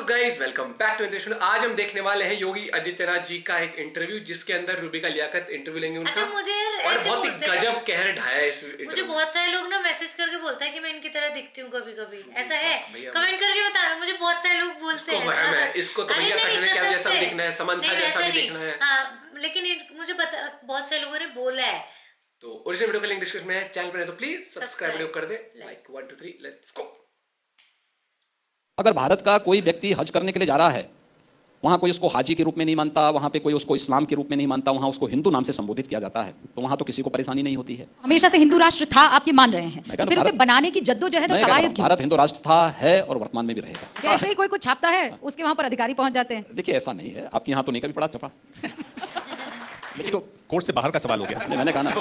Guys welcome back to interest. आज हम देखने वाले हैं योगी आदित्यनाथ जी का एक इंटरव्यू जिसके अंदर रूबिका लियाकत इंटरव्यू लेंगे उनका। अच्छा, मुझे और बहुत ही गजब कहर ढाया है इस इंटरव्यू। मुझे बहुत सारे लोग ना मैसेज करके बोलते हैं कि मैं इनकी तरह दिखती हूँ कभी कभी। ऐसा है? कमेंट करके बताना। मुझे बहुत सारे लोग बोलते हैं इसको तो भैया कटरीना कैफ जैसा भी दिखना है, समंथा जैसा भी दिखना है। हाँ, लेकिन मुझे बहुत सारे लोगों ने बोला है। तो ओरिजिनल वीडियो का लिंक डिस्क्रिप्शन में है। चैनल पर है तो प्लीज सब्सक्राइब वीडियो कर दे। Like 1 2 3 let's go. अगर भारत का कोई व्यक्ति हज करने के लिए जा रहा है, वहां कोई उसको हाजी के रूप में नहीं मानता, वहां पे कोई उसको इस्लाम के रूप में नहीं मानता, वहां उसको हिंदू नाम से संबोधित किया जाता है, तो वहां तो किसी को परेशानी नहीं होती है। हमेशा से हिंदू राष्ट्र था, आप ये मान रहे हैं, तो फिर उसे बनाने की जद्दोजहद और कवायद क्यों? भारत हिंदू राष्ट्र था, है और वर्तमान में भी रहेगा। जैसे ही कोई कुछ छापता है उसके वहां पर अधिकारी पहुंच जाते हैं। देखिए ऐसा नहीं है, आपके यहाँ तो नहीं कभी पड़ा छपा। लेकिन तो कोर्ट से बाहर का सवाल हो गया। मैंने कहा ना,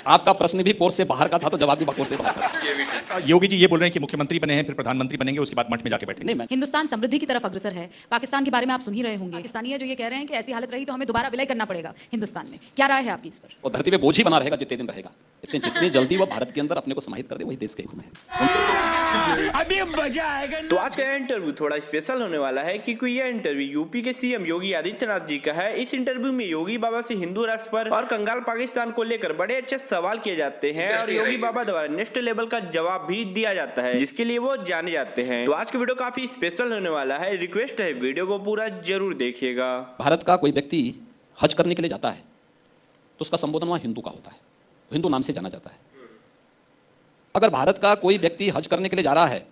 आपका प्रश्न भी कोर्ट से बाहर का था तो जवाब भी कोर्ट से बाहर का। योगी जी ये बोल रहे हैं कि मुख्यमंत्री बने हैं, फिर प्रधानमंत्री बनेंगे, उसके बाद मठ में जाके बैठेंगे। नहीं, हिंदुस्तान समृद्धि की तरफ अग्रसर है। पाकिस्तान के बारे में आप सुन ही रहे होंगे। पाकिस्तानी है जो ये कह रहे हैं कि ऐसी हालत रही तो हमें दोबारा विलय करना पड़ेगा हिंदुस्तान में। क्या राय है आपकी इस पर? वो धरती पे बोझ ही बना रहेगा जितने दिन रहेगा। जितनी जल्दी वो भारत के अंदर अपने को समाहित कर दे वही देश के हित में है। अभी मजा आएगा। तो आज का इंटरव्यू थोड़ा स्पेशल होने वाला है क्योंकि यह इंटरव्यू यूपी के सीएम योगी आदित्यनाथ जी का है। इस इंटरव्यू में योगी बाबा से हिंदू राष्ट्र पर और कंगाल पाकिस्तान को लेकर बड़े अच्छे सवाल किए जाते हैं और योगी बाबा द्वारा नेशनल लेवल का जवाब भी दिया जाता है जिसके लिए वो जाने जाते हैं। तो आज का वीडियो काफी स्पेशल होने वाला है। रिक्वेस्ट है वीडियो को पूरा जरूर देखिएगा। भारत का कोई व्यक्ति हज करने के लिए जाता है तो उसका संबोधन वहां हिंदू का होता है, हिंदू नाम से जाना जाता है। अगर भारत का कोई व्यक्ति हज करने के लिए जा रहा है,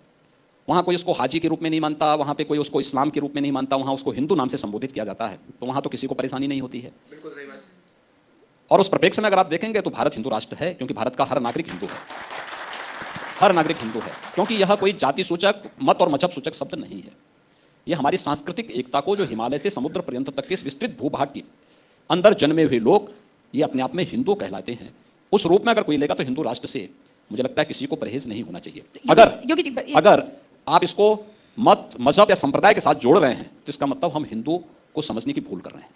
वहां कोई उसको हाजी के रूप में नहीं मानता, वहां पे कोई उसको इस्लाम के रूप में नहीं मानता, वहां उसको हिंदू नाम से संबोधित किया जाता है, तो वहां तो किसी को परेशानी नहीं होती है। बिल्कुल सही बात। और उस परिप्रेक्ष्य में अगर आप देखेंगे तो भारत हिंदू राष्ट्र है, क्योंकि भारत का हर नागरिक हिंदू है। हर नागरिक हिंदू है, क्योंकि यह कोई जाति सूचक, मत और मजहब सूचक शब्द नहीं है। यह हमारी सांस्कृतिक एकता को, जो हिमालय से समुद्र पर्यंत तक के इस विस्तृत भूभाग के अंदर जन्मे हुए लोग, ये अपने आप में हिंदू कहलाते हैं। उस रूप में अगर कोई लेगा तो हिंदू राष्ट्र से मुझे लगता है किसी को परहेज नहीं होना चाहिए। अगर आप इसको मत, मजहब या संप्रदाय के साथ जोड़ रहे हैं तो इसका मतलब हम हिंदू को समझने की भूल कर रहे हैं।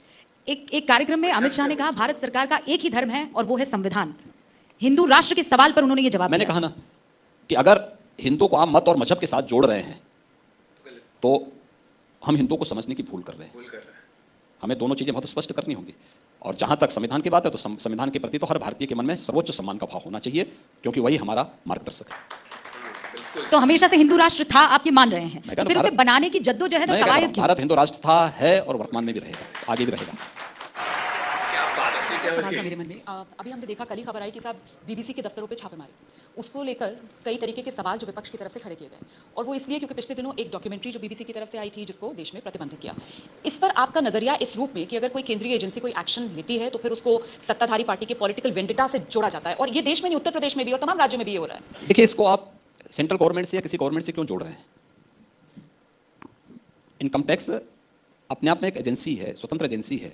एक कार्यक्रम में अमित शाह ने कहा भारत सरकार का एक ही धर्म है और वो है संविधान। हिंदू राष्ट्र के सवाल पर उन्होंने ये जवाब मैंने कहा ना कि अगर हिंदू को आप मत और मजहब के साथ जोड़ रहे हैं तो हम हिंदू को समझने की भूल कर रहे हैं। हमें दोनों चीजें बहुत स्पष्ट करनी होंगी। और जहां तक संविधान की बात है तो संविधान के प्रति तो हर भारतीय के मन में सर्वोच्च सम्मान का भाव होना चाहिए, क्योंकि वही हमारा मार्गदर्शक है। तो हमेशा से हिंदू राष्ट्र था, आप ये मान रहे हैं, तो फिर उसे बनाने की जद्दोजहद और कवायद क्यों? भारत हिंदू राष्ट्र था, है और वर्तमान में भी रहेगा, आगे भी रहेगा। मेरे मन में अभी हमने देखा, कल ही खबर आई कि साहब बीबीसी के दफ्तरों पे छापे मारे, उसको लेकर कई तरीके के सवाल जो विपक्ष की तरफ से खड़े किए गए, और वो इसलिए क्योंकि पिछले दिनों एक डॉक्यूमेंट्री जो बीबीसी की तरफ से आई थी जिसको देश में प्रतिबंधित किया। इस पर आपका नजरिया इस रूप में कि अगर कोई केंद्रीय एजेंसी कोई एक्शन लेती है तो फिर उसको सत्ताधारी पार्टी के पॉलिटिकल वेंडिटा से जोड़ा जाता है, और ये देश में नहीं, उत्तर प्रदेश में भी और तमाम राज्यों में भी ये हो रहा है। देखिए, इसको आप सेंट्रल गवर्नमेंट से या किसी गवर्नमेंट से क्यों जोड़ रहे हैं? इनकम टैक्स अपने आप में एक एजेंसी है, स्वतंत्र एजेंसी है।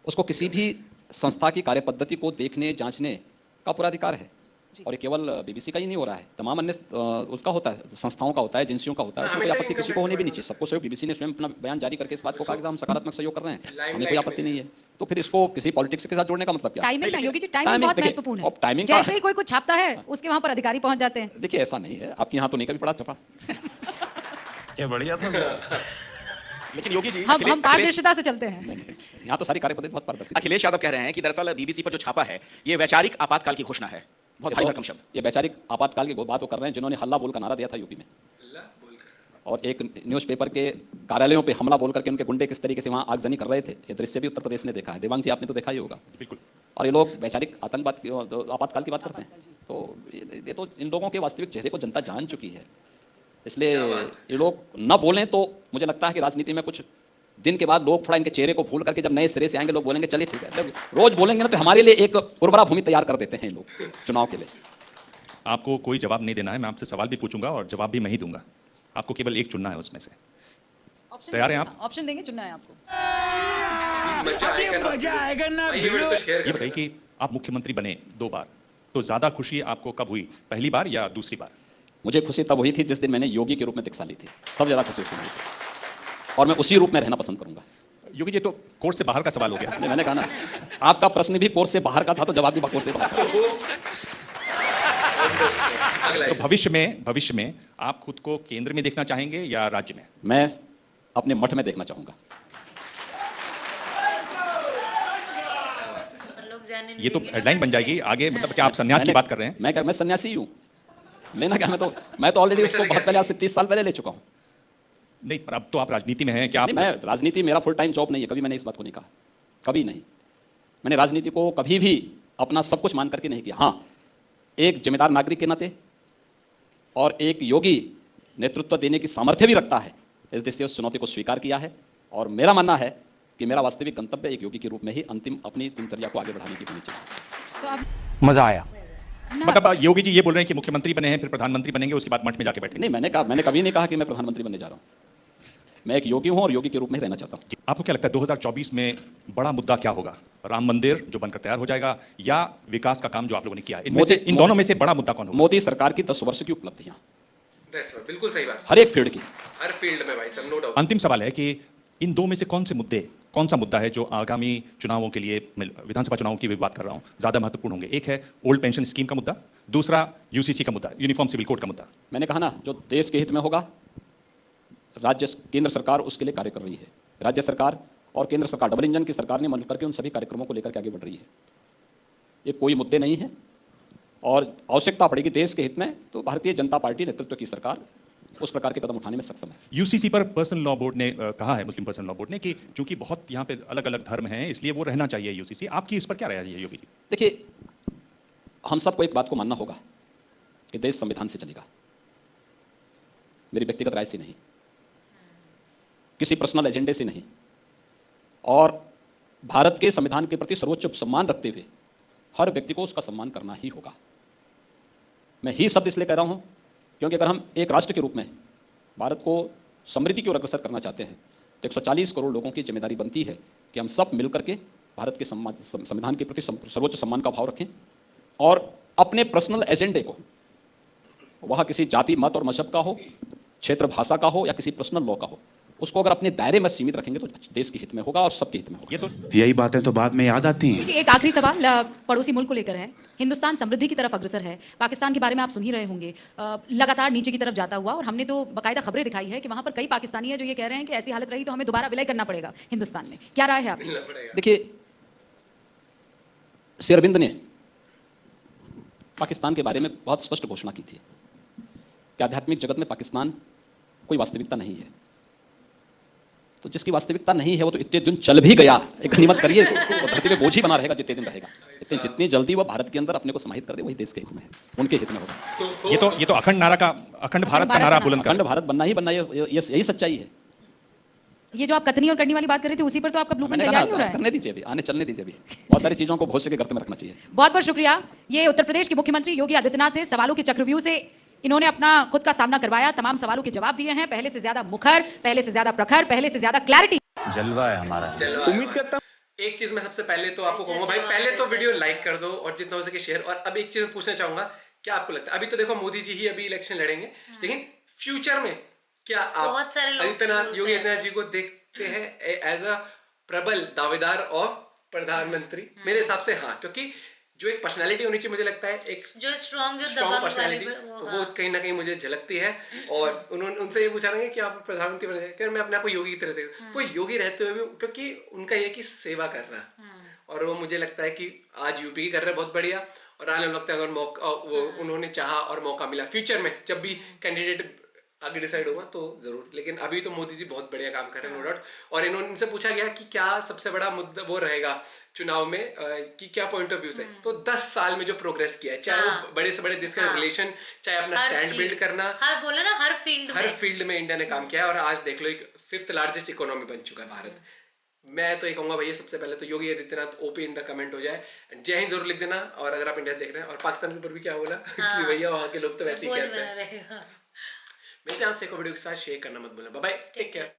उसको किसी भी संस्था की कार्यपद्धति को देखने, जांचने का पूरा अधिकार है। और ये केवल बीबीसी का ही नहीं हो रहा है, तमाम अन्य उसका होता है, संस्थाओं का होता है, एजेंसियों का होता है। उसमें कोई आपत्ति किसी को होने भी नहीं चाहिए। सबको सहयोग, बीबीसी ने स्वयं अपना बयान जारी करके इस बात को कहा कि हम सकारात्मक सहयोग कर रहे हैं, हमें कोई आपत्ति नहीं है। तो फिर इसको किसी पॉलिटिक्स के साथ जोड़ने का मतलब क्या? टाइमिंग योगी जी, टाइमिंग बहुत महत्वपूर्ण है। टाइमिंग जैसे ही कोई कुछ छापता है उसके वहां पर अधिकारी पहुंच जाते हैं। देखिए ऐसा नहीं है, आपके यहाँ तो नहीं कभी पड़ा छपा। क्या बढ़िया था। लेकिन योगी जी, हम पारदर्शिता से चलते हैं। यहाँ तो सारी कार्यपद्धति बहुत पारदर्शी। अखिलेश यादव कह रहे हैं कि दरअसल बीबीसी पर जो छापा है ये वैचारिक आपातकाल की घोषणा है। बहुत हाई भरकम शब्द। ये वैचारिक आपातकाल की बात कर रहे हैं जिन्होंने हल्ला बोल का नारा दिया था यूपी में, और एक न्यूज़पेपर के कार्यालयों पे हमला बोल करके उनके गुंडे किस तरीके से वहां आगजनी कर रहे थे, ये दृश्य भी उत्तर प्रदेश ने देखा है। देवांग जी, आपने तो देखा ही होगा। बिल्कुल। और ये लोग वैचारिक आतंकवाद, आपातकाल की बात करते हैं, तो ये तो इन लोगों के वास्तविक चेहरे को जनता जान चुकी है। इसलिए ये लोग न बोलें तो मुझे लगता है कि राजनीति में कुछ दिन के बाद लोग थोड़ा इनके चेहरे को भूल करके जब नए सिरे से आएंगे, लोग बोलेंगे चलिए ठीक है। रोज बोलेंगे ना तो हमारे लिए एक उर्वरा भूमि तैयार कर देते हैं लोग चुनाव के लिए। आपको कोई जवाब नहीं देना है, मैं आपसे सवाल भी पूछूंगा और जवाब भी मैं ही दूंगा। आपको केवल एक चुनना है उसमें से। तैयार हैं आप? ऑप्शन देंगे, चुनना है आपको। मजा आएगा ना। ये बताइए कि आप मुख्यमंत्री बने 2 बार, तो ज्यादा खुशी आपको कब हुई, पहली बार या दूसरी बार? मुझे खुशी तब हुई थी जिस दिन मैंने योगी के रूप में दीक्षा ली थी, सबसे ज्यादा खुशी उसमें हुई थी, और मैं उसी रूप में रहना पसंद करूंगा। योगी जी, तो कोर्ट से बाहर का सवाल हो गया। मैंने कहा ना, आपका प्रश्न भी कोर्ट से बाहर का था तो जवाब भी कोर्ट से बाहर था। तो भविष्य में आप खुद को केंद्र में देखना चाहेंगे या राज्य में? मैं अपने मठ में देखना चाहूंगा। लोग जाने नहीं ये तो देंगे ना हेडलाइन बन मठ जाएगी में। आगे, मतलब क्या आप संन्यास की बात कर रहे हैं? मैं सन्यासी हूं, लेना क्या, मैं तो ऑलरेडी उसको बहुत पहले, आज से 30 साल पहले ले चुका हूं। नहीं, पर अब तो आप राजनीति में हैं, क्या आप? नहीं, मैं राजनीति मेरा फुल टाइम जॉब नहीं है, कभी मैंने इस बात को नहीं कहा, कभी नहीं। मैंने राजनीति को कभी भी अपना सब कुछ मान करके नहीं किया। हाँ, एक जिम्मेदार नागरिक के नाते और एक योगी नेतृत्व देने की सामर्थ्य भी रखता है, इस दृष्टि से उस चुनौती को स्वीकार किया है। और मेरा मानना है कि मेरा वास्तविक गंतव्य एक योगी के रूप में ही अंतिम अपनी दिनचर्या को आगे बढ़ाने की होनी चाहिए। तो अब मजा आया। मतलब योगी जी ये बोल रहे हैं कि मुख्यमंत्री बने हैं, फिर प्रधानमंत्री बनेंगे, उसके बाद मठ में जाके बैठेंगे। नहीं, मैंने कभी नहीं कहा कि मैं प्रधानमंत्री बनने जा रहा हूं। मैं एक योगी हूं और योगी के रूप में ही रहना चाहता हूं। आपको क्या लगता है 2024 में बड़ा मुद्दा क्या होगा? राम मंदिर जो बनकर तैयार हो जाएगा, या विकास का काम जो आप लोगों ने किया? इनमें से, इन दोनों में से बड़ा मुद्दा कौन होगा? मोदी सरकार की 10 वर्ष की उपलब्धियां, बिल्कुल सही बात, हर एक फील्ड की, हर फील्ड में भाई साहब, नो डाउट। अंतिम सवाल है कि इन दो में से कौन सा मुद्दा है जो आगामी चुनावों के लिए, विधानसभा चुनावों की भी बात कर रहा हूं, ज्यादा महत्वपूर्ण होंगे? एक है ओल्ड पेंशन स्कीम का मुद्दा, दूसरा यूसीसी का मुद्दा, यूनिफॉर्म सिविल कोड का मुद्दा। मैंने कहा ना, जो देश के हित में होगा, केंद्र सरकार उसके लिए कार्य कर रही है। राज्य सरकार और केंद्र सरकार, डबल इंजन की सरकार ने मिलकर करके उन सभी कार्यक्रमों को लेकर के आगे बढ़ रही है। ये कोई मुद्दे नहीं है, और आवश्यकता पड़ेगी देश के हित में तो भारतीय जनता पार्टी नेतृत्व की सरकार उस प्रकार के कदम उठाने में सक्षम है। यूसीसी पर पर्सनल लॉ बोर्ड ने कहा है, मुस्लिम पर्सनल लॉ बोर्ड ने, कि चूंकि बहुत यहाँ पे अलग अलग धर्म हैं, इसलिए वो रहना चाहिए यूसीसी। आपकी इस पर क्या राय है योगी जी? देखिए, हम सबको एक बात को मानना होगा कि देश संविधान से चलेगा, मेरी व्यक्तिगत राय से नहीं, किसी पर्सनल एजेंडे से नहीं, और भारत के संविधान के प्रति सर्वोच्च सम्मान रखते हुए हर व्यक्ति को उसका सम्मान करना ही होगा। मैं ही शब्द इसलिए कह रहा हूं क्योंकि अगर हम एक राष्ट्र के रूप में भारत को समृद्धि की ओर अग्रसर करना चाहते हैं तो 140 करोड़ लोगों की जिम्मेदारी बनती है कि हम सब मिलकर के भारत के संविधान के प्रति सर्वोच्च सम्मान का भाव रखें, और अपने पर्सनल एजेंडे को, वह किसी जाति, मत और मजहब का हो, क्षेत्र भाषा का हो, या किसी पर्सनल लॉ का हो, उसको अगर अपने दायरे में सीमित रखेंगे तो देश के हित में होगा और सबके हित में होगा। ये तो यही बातें तो बाद में याद आती हैं। एक आखिरी सवाल पड़ोसी मुल्क को लेकर है। हिंदुस्तान समृद्धि की तरफ अग्रसर है, पाकिस्तान के बारे में आप सुन ही रहे होंगे, लगातार नीचे की तरफ जाता हुआ, और हमने तो बाकायदा खबरें दिखाई है कि वहां पर कई पाकिस्तानी है जो ये कह रहे हैं कि ऐसी हालत रही तो हमें दोबारा विलय करना पड़ेगा हिंदुस्तान में। क्या राय है आपकी? देखिए, श्री अरविंद ने पाकिस्तान के बारे में बहुत स्पष्ट घोषणा की थी कि आध्यात्मिक जगत में पाकिस्तान कोई वास्तविकता नहीं है। तो जिसकी वास्तविकता नहीं है वो तो इतने दिन चल भी गया, एक गनीमत करिए, वो धरती पे बोझ ही बना रहेगा जितने दिन रहेगा। जितनी जल्दी वो भारत के अंदर अपने को समाहित कर दे वही देश के हित में है, उनके हित में होगा। ये तो अखंड भारत का नारा बुलंद कर, अखंड भारत बनना ही बनना, यही सच्चाई है। ये जो आप कथनी और करनी वाली बात कर रहे थे, उसी पर तो आपका ब्लूप्रिंट तैयार नहीं हो रहा है। करने दीजिए, अभी आने चलने दीजिए, अभी बहुत सारी चीजों को भविष्य के गर्त में रखना चाहिए। बहुत बहुत शुक्रिया। ये उत्तर प्रदेश के मुख्यमंत्री योगी आदित्यनाथ थे। सवालों के चक्रव्यूह से इन्होंने अपना खुद का सामना करवाया, तमाम सवालों के जवाब दिए हैं, पहले से ज्यादा मुखर, पहले से ज्यादा प्रखर, पहले से ज्यादा क्लैरिटी। जलवा है हमारा। उम्मीद करता हूं एक चीज मैं सबसे पहले तो आपको कहूंगा भाई, पहले तो वीडियो लाइक कर दो और जितना हो सके शेयर। और अब एक चीज मैं पूछना चाहूंगा, क्या आपको लगता है, अभी तो देखो मोदी जी ही अभी इलेक्शन लड़ेंगे, लेकिन फ्यूचर में क्या आप आदित्यनाथ, योगी आदित्यनाथ जी को देखते हैं एज अ प्रबल दावेदार ऑफ प्रधानमंत्री? मेरे हिसाब से हाँ, क्योंकि जो एक पर्सनालिटी होनी चाहिए, मुझे लगता है एक जो स्ट्रॉन्ग पर्सनालिटी, तो वो कहीं ना कहीं मुझे झलकती है। और उन्होंने उनसे ये पूछा ना कि आप प्रधानमंत्री बने, क्योंकि मैं अपने आप को योगी की तरह देखता हूं। वो योगी रहते हुए भी, क्योंकि उनका ये कि सेवा करना, और वो मुझे लगता है कि आज यूपी की कर रहे बहुत बढ़िया, और आने लगता है अगर मौका वो उन्होंने चाहा और मौका मिला फ्यूचर में, जब भी कैंडिडेट आगे डिसाइड होगा तो जरूर। लेकिन अभी तो मोदी जी बहुत बढ़िया काम कर रहे हैं, नो डाउट। और इनसे पूछा गया कि क्या सबसे बड़ा मुद्दा वो रहेगा चुनाव में, कि क्या पॉइंट ऑफ व्यू से, तो 10 साल में जो प्रोग्रेस किया है, चाहे वो बड़े से बड़े देश का रिलेशन, चाहे अपना स्टैंड बिल्ड करना, बोला ना हर फील्ड में इंडिया ने काम किया है। और आज देख लो, एक 5th लार्जेस्ट इकोनॉमी बन चुका है भारत। मैं तो ये कहूंगा भैया, सबसे पहले तो Yogi Adityanath OP in the comment हो जाए, जय हिंद जरूर लिख देना। और अगर आप इंडिया देख रहे हैं, और पाकिस्तान के ऊपर भी क्या बोला कि भैया वहां के लोग तो वैसे ही कहते हैं। मिलते हैं आपसे एक वीडियो के साथ, शेयर करना मत भूलना। Bye bye, take care.